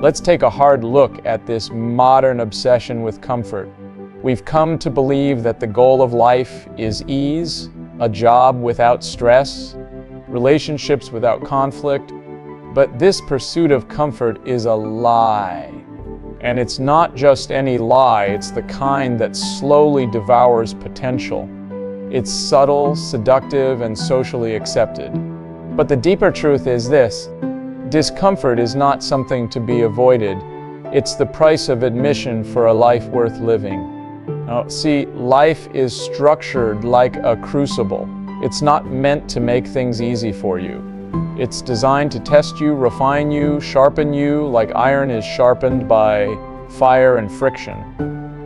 Let's take a hard look at this modern obsession with comfort. We've come to believe that the goal of life is ease, a job without stress, relationships without conflict, but this pursuit of comfort is a lie. And it's not just any lie, it's the kind that slowly devours potential. It's subtle, seductive, and socially accepted. But the deeper truth is this: discomfort is not something to be avoided. It's the price of admission for a life worth living. Now, see, life is structured like a crucible. It's not meant to make things easy for you. It's designed to test you, refine you, sharpen you like iron is sharpened by fire and friction.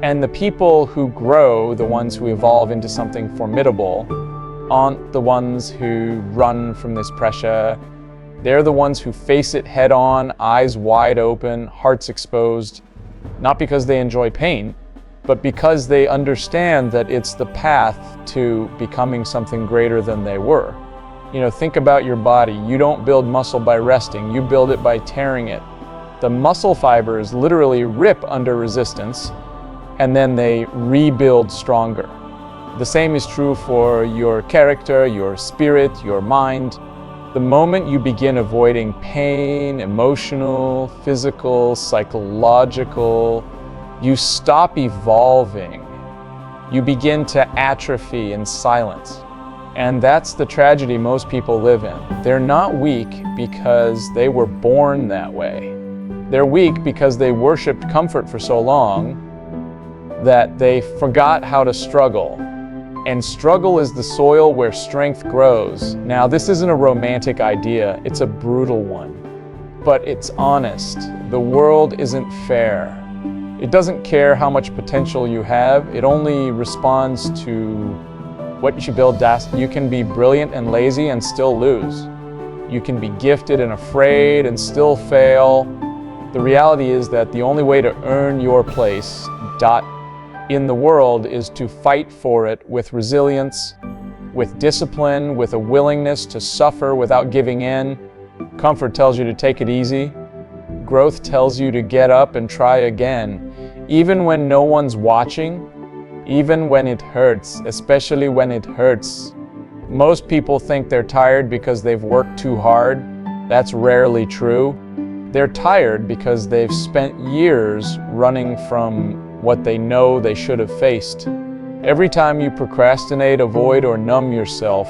And the people who grow, the ones who evolve into something formidable, aren't the ones who run from this pressure. They're the ones who face it head on, eyes wide open, hearts exposed, not because they enjoy pain, but because they understand that it's the path to becoming something greater than they were. You know, think about your body. You don't build muscle by resting, you build it by tearing it. The muscle fibers literally rip under resistance, and then they rebuild stronger. The same is true for your character, your spirit, your mind. The moment you begin avoiding pain, emotional, physical, psychological, you stop evolving. You begin to atrophy in silence. And that's the tragedy most people live in. They're not weak because they were born that way. They're weak because they worshiped comfort for so long that they forgot how to struggle. And struggle is the soil where strength grows. Now, this isn't a romantic idea, it's a brutal one. But it's honest. The world isn't fair. It doesn't care how much potential you have, it only responds to what you build. You can be brilliant and lazy and still lose. You can be gifted and afraid and still fail. The reality is that the only way to earn your place, in the world is to fight for it with resilience, with discipline, with a willingness to suffer without giving in. Comfort tells you to take it easy. Growth tells you to get up and try again, even when no one's watching, even when it hurts, especially when it hurts. Most people think they're tired because they've worked too hard. That's rarely true. They're tired because they've spent years running from what they know they should have faced. Every time you procrastinate, avoid, or numb yourself,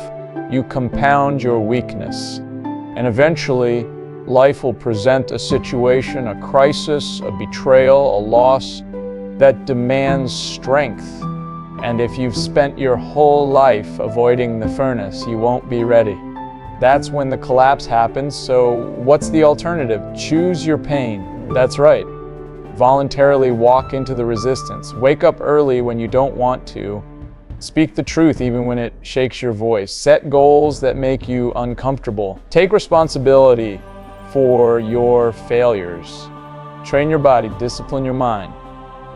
you compound your weakness. And eventually, life will present a situation, a crisis, a betrayal, a loss that demands strength. And if you've spent your whole life avoiding the furnace, you won't be ready. That's when the collapse happens, so what's the alternative? Choose your pain. That's right. Voluntarily walk into the resistance. Wake up early when you don't want to. Speak the truth even when it shakes your voice. Set goals that make you uncomfortable. Take responsibility for your failures. Train your body, discipline your mind.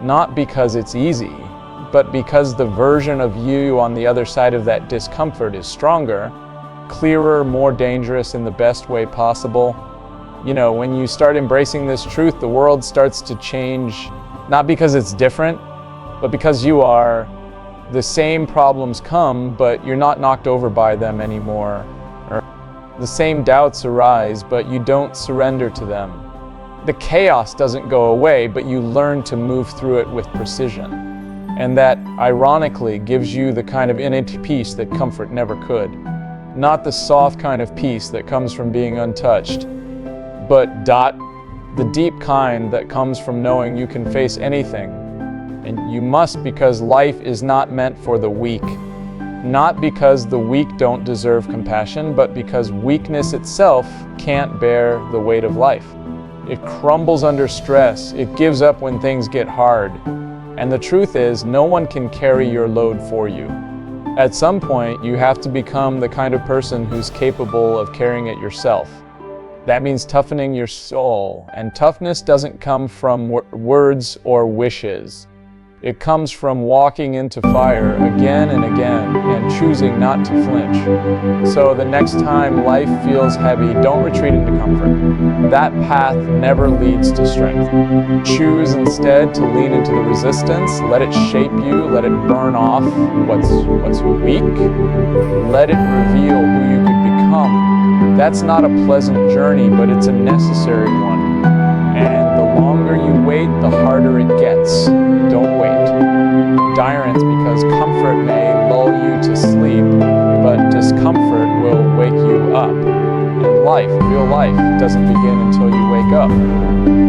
Not because it's easy, but because the version of you on the other side of that discomfort is stronger, clearer, more dangerous in the best way possible. You know, when you start embracing this truth, the world starts to change, not because it's different, but because you are. The same problems come, but you're not knocked over by them anymore. Or the same doubts arise, but you don't surrender to them. The chaos doesn't go away, but you learn to move through it with precision. And that, ironically, gives you the kind of innate peace that comfort never could. Not the soft kind of peace that comes from being untouched, but the deep kind that comes from knowing you can face anything. And you must, because life is not meant for the weak. Not because the weak don't deserve compassion, but because weakness itself can't bear the weight of life. It crumbles under stress. It gives up when things get hard. And the truth is, no one can carry your load for you. At some point, you have to become the kind of person who's capable of carrying it yourself. That means toughening your soul. And toughness doesn't come from words or wishes. It comes from walking into fire again and again and choosing not to flinch. So the next time life feels heavy, don't retreat into comfort. That path never leads to strength. Choose instead to lean into the resistance. Let it shape you. Let it burn off what's weak. Let it reveal who you could become. That's not a pleasant journey, but it's a necessary one. And the longer you wait, the harder it gets. Don't wait. Endurance, because comfort may lull you to sleep, but discomfort will wake you up. And life, real life, doesn't begin until you wake up.